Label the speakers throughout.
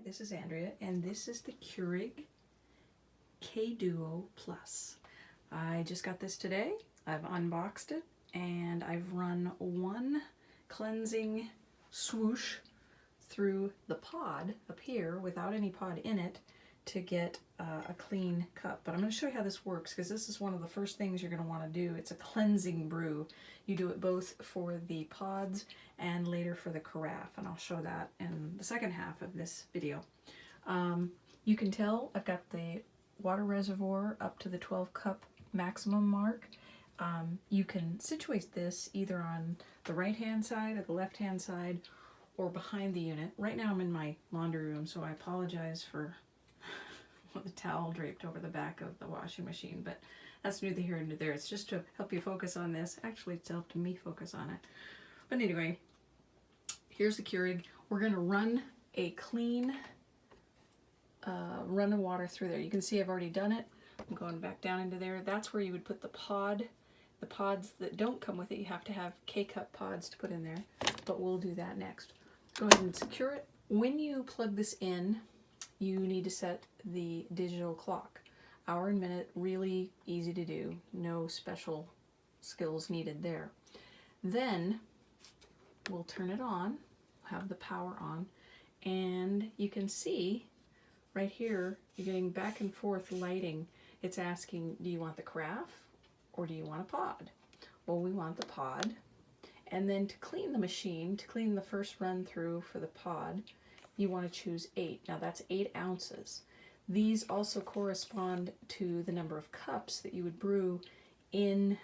Speaker 1: This is Andrea, and this is the Keurig K-Duo Plus. I just got this today. I've unboxed it, and I've run one cleansing swoosh through the pod up here without any pod in it to get a clean cup. But I'm going to show you how this works, because this is one of the first things you're going to want to do. It's a cleansing brew. You do it both for the pods and later for the carafe, and I'll show that in the second half of this video. You can tell I've got the water reservoir up to the 12 cup maximum mark. You can situate this either on the right hand side or the left hand side or behind the unit. Right now I'm in my laundry room, so I apologize for the towel draped over the back of the washing machine, but that's neither here nor there. It's just to help you focus on this. Actually, it's helped me focus on it. But anyway, here's the Keurig. We're going to run a clean run of water through there. You can see I've already done it. I'm going back down into there. That's where you would put the pod. The pods that don't come with it, you have to have K-cup pods to put in there, but we'll do that next. Go ahead and secure it. When you plug this in, you need to set the digital clock. Hour and minute, really easy to do. No special skills needed there. Then we'll turn it on, have the power on, and you can see right here, you're getting back and forth lighting. It's asking, do you want the carafe or do you want a pod? Well, we want the pod. And then to clean the machine, to clean the first run through for the pod, you want to choose 8. Now that's 8 ounces. These also correspond to the number of cups that you would brew in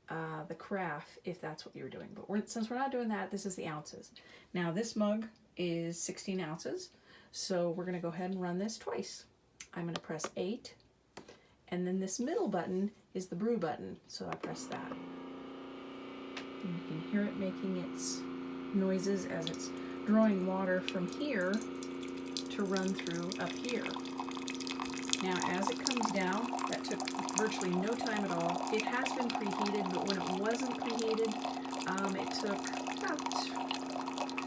Speaker 1: the carafe if that's what you were doing. But since we're not doing that, this is the ounces. Now this mug is 16 ounces, so we're going to go ahead and run this twice. I'm going to press 8, and then this middle button is the brew button, so I press that. And you can hear it making its noises as it's drawing water from here to run through up here. Now as it comes down, that took virtually no time at all. It has been preheated, but when it wasn't preheated, it took about,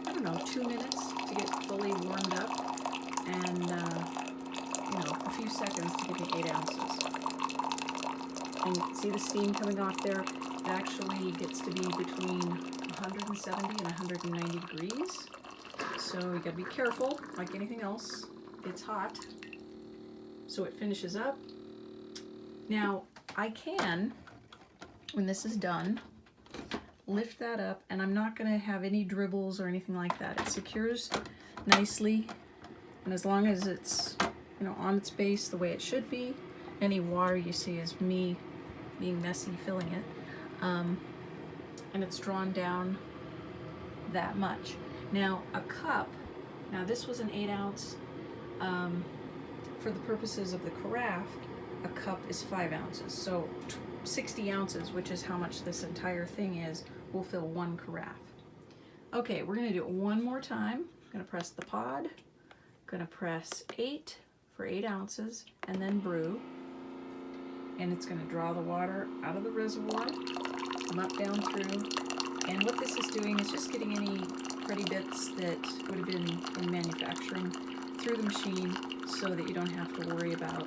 Speaker 1: I don't know, 2 minutes to get fully warmed up, and a few seconds to give me 8 ounces. And you can see the steam coming off there. It actually gets to be between 170 and 190 degrees. So you gotta be careful, like anything else. It's hot. So it finishes up. Now I can, when this is done, lift that up, and I'm not gonna have any dribbles or anything like that. It secures nicely, and as long as it's on its base the way it should be, any water you see is me being messy filling it. And it's drawn down that much. Now a cup, now this was an 8 ounce. For the purposes of the carafe, a cup is 5 ounces. So 60 ounces, which is how much this entire thing is, will fill one carafe. Okay, we're gonna do it one more time. I'm gonna press the pod, gonna press 8 for 8 ounces, and then brew. And it's going to draw the water out of the reservoir, come up, down through, and what this is doing is just getting any cruddy bits that would have been in manufacturing through the machine so that you don't have to worry about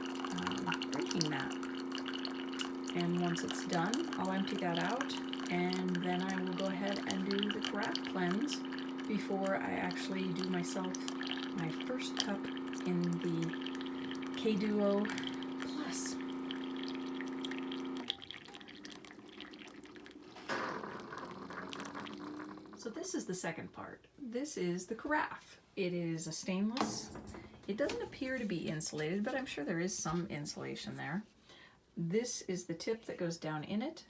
Speaker 1: breaking that. And once it's done, I'll empty that out, and then I will go ahead and do the carafe cleanse before I actually do myself my first cup in the K-Duo Plus. So this is the second part. This is the carafe. It is a stainless. It doesn't appear to be insulated, but I'm sure there is some insulation there. This is the tip that goes down in it.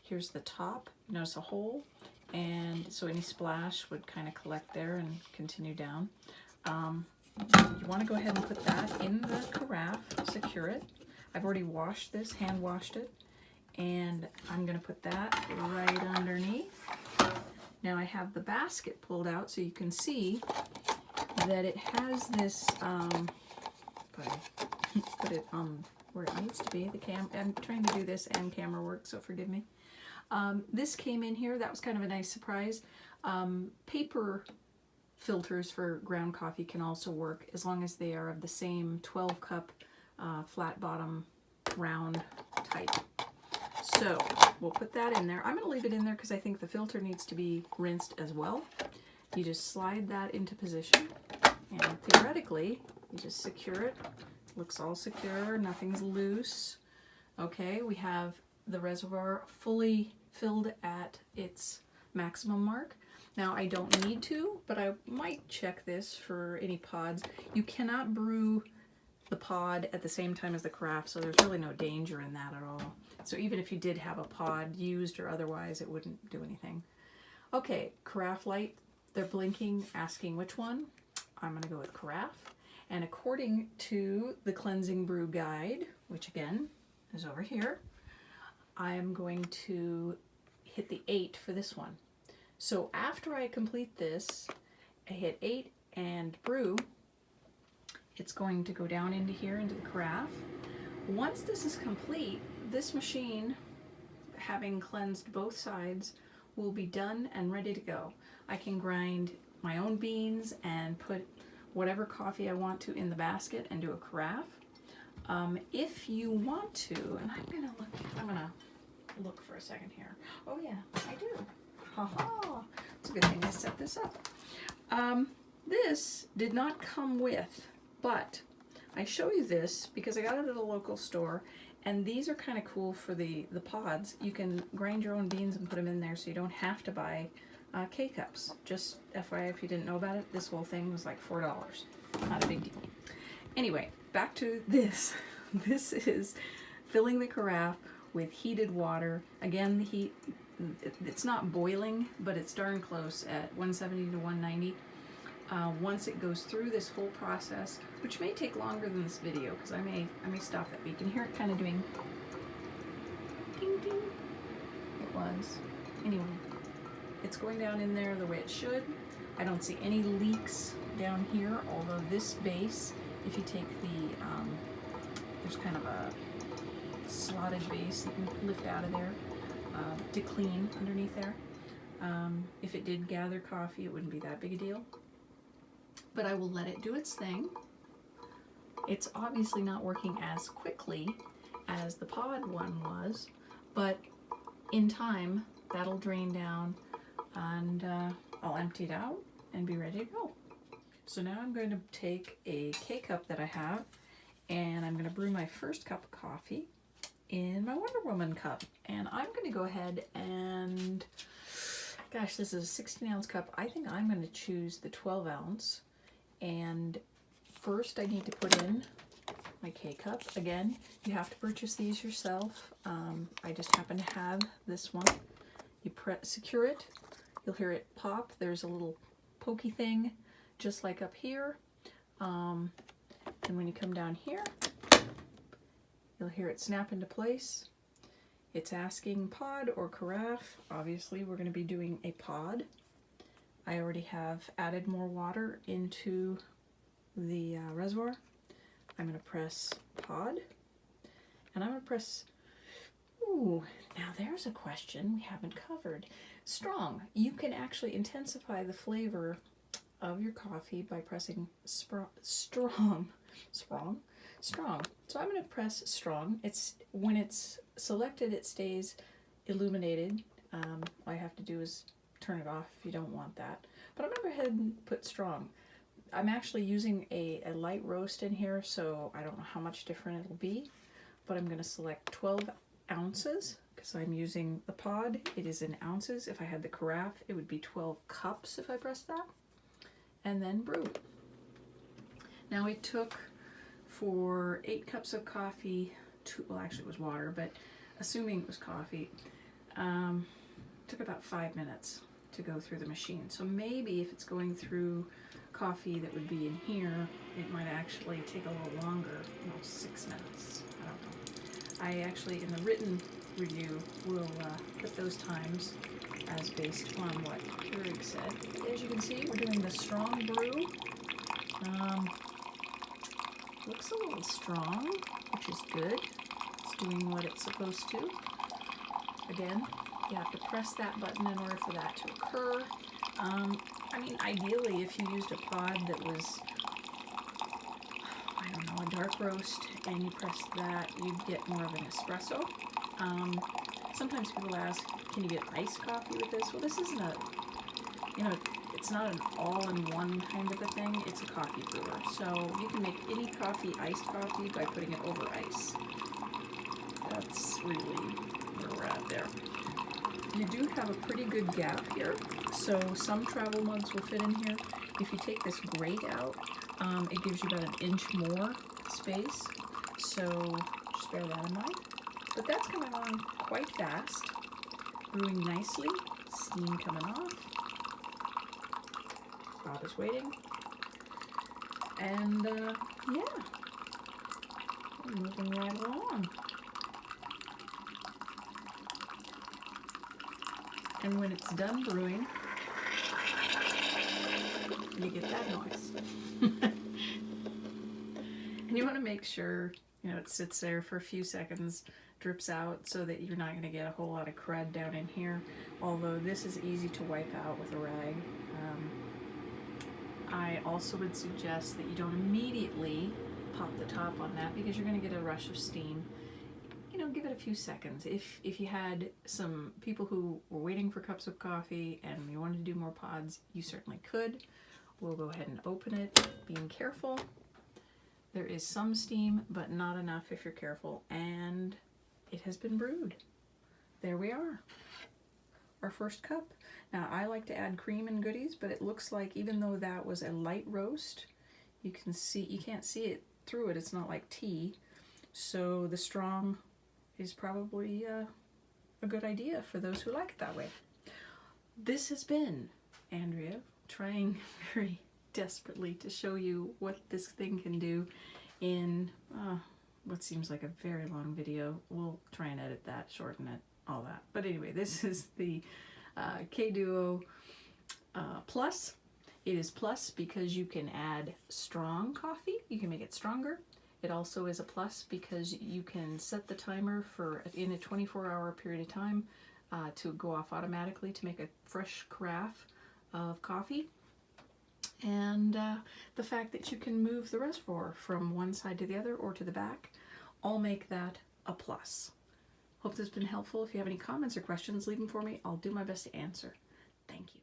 Speaker 1: Here's the top. Notice a hole, and so any splash would kind of collect there and continue down. You want to go ahead and put that in the carafe, secure it. I've already washed this, hand washed it, and I'm going to put that right underneath. Now I have the basket pulled out so you can see that it has this, put it on where it needs to be. I'm trying to do this and camera work, so forgive me. This came in here. That was kind of a nice surprise. Paper filters for ground coffee can also work, as long as they are of the same 12 cup flat bottom round type. So we'll put that in there. I'm going to leave it in there because I think the filter needs to be rinsed as well. You just slide that into position, and theoretically you just secure it. Looks all secure, nothing's loose. Okay, we have the reservoir fully filled at its maximum mark. Now I don't need to, but I might check this for any pods. You cannot brew the pod at the same time as the carafe, so there's really no danger in that at all. So even if you did have a pod used or otherwise, it wouldn't do anything. Okay, carafe light, they're blinking, asking which one. I'm going to go with carafe. And according to the Cleansing Brew Guide, which again is over here, I'm going to hit the 8 for this one. So after I complete this, I hit 8 and brew. It's going to go down into here, into the carafe. Once this is complete, this machine, having cleansed both sides, will be done and ready to go. I can grind my own beans and put whatever coffee I want to in the basket and do a carafe. If you want to, and I'm gonna look for a second here. Oh yeah, I do. Haha, it's a good thing I set this up. This did not come with, but I show you this because I got it at a local store, and these are kind of cool for the pods. You can grind your own beans and put them in there, so you don't have to buy K-cups. Just FYI, if you didn't know about it, this whole thing was like $4. Not a big deal. Anyway, back to this. This is filling the carafe with heated water. Again, the heat, it's not boiling, but it's darn close at 170 to 190. Once it goes through this whole process, which may take longer than this video, because I may stop that, but you can hear it kind of doing ding ding. It was. Anyway, it's going down in there the way it should. I don't see any leaks down here, although this base, if you take the, there's kind of a slotted base you can lift out of there to clean underneath there. If it did gather coffee, it wouldn't be that big a deal. But I will let it do its thing. It's obviously not working as quickly as the pod one was, but in time that'll drain down, and I'll empty it out and be ready to go. So now I'm going to take a K-cup that I have, and I'm going to brew my first cup of coffee in my Wonder Woman cup. And I'm going to go ahead and, gosh, this is a 16 ounce cup. I think I'm going to choose the 12 ounce. And first I need to put in my K-cup. Again, you have to purchase these yourself. I just happen to have this one. You secure it, you'll hear it pop. There's a little pokey thing, just like up here. And when you come down here, you'll hear it snap into place. It's asking pod or carafe. Obviously, we're going to be doing a pod. I already have added more water into the reservoir. I'm going to press pod, and I'm going to press, ooh, now there's a question we haven't covered. Strong. You can actually intensify the flavor of your coffee by pressing strong. So I'm going to press strong. When it's selected, it stays illuminated. All I have to do is turn it off if you don't want that. But I'm going to go ahead and put strong. I'm actually using a light roast in here, so I don't know how much different it'll be, but I'm going to select 12 ounces because I'm using the pod. It is in ounces. If I had the carafe, it would be 12 cups if I pressed that. And then brew. Now it took, for 8 cups of coffee, well actually it was water, but assuming it was coffee, took about 5 minutes to go through the machine. So maybe if it's going through coffee that would be in here, it might actually take a little longer, 6 minutes, I don't know. I actually, in the written review, will put those times as based on what Keurig said. As you can see, we're doing the strong brew. Looks a little strong, which is good. It's doing what it's supposed to. Again, you have to press that button in order for that to occur. I I mean, ideally, if you used a pod that was, I don't know, a dark roast, and you pressed that, you'd get more of an espresso. Sometimes people ask, can you get iced coffee with this? Well, this isn't a, you know, it's not an all-in-one kind of a thing. It's a coffee brewer. So you can make any coffee iced coffee by putting it over ice. That's really where we're at there. You do have a pretty good gap here. So some travel mugs will fit in here. If you take this grate out, it gives you about an inch more space. So just bear that in mind. But that's coming on quite fast. Brewing nicely. Steam coming off. Bob is waiting. And yeah, we're moving right along. And when it's done brewing, you get that noise. And you want to make sure, you know, it sits there for a few seconds, drips out, so that you're not going to get a whole lot of crud down in here. Although this is easy to wipe out with a rag. I also would suggest that you don't immediately pop the top on that, because you're going to get a rush of steam. You know, give it a few seconds. If you had some people who were waiting for cups of coffee and you wanted to do more pods, you certainly could. We'll go ahead and open it, being careful. There is some steam, but not enough if you're careful, and it has been brewed. There we are, our first cup. Now, I like to add cream and goodies, but it looks like even though that was a light roast, you can't see it through it. It's not like tea, so the strong is probably a good idea for those who like it that way. This has been Andrea trying very desperately to show you what this thing can do in what seems like a very long video. We'll try and edit that, shorten it, all that. But anyway, this is the K-Duo Plus. It is plus because you can add strong coffee. You can make it stronger. It also is a plus because you can set the timer for in a 24-hour period of time to go off automatically to make a fresh carafe of coffee. And the fact that you can move the reservoir from one side to the other or to the back all make that a plus. Hope this has been helpful. If you have any comments or questions, leave them for me. I'll do my best to answer. Thank you.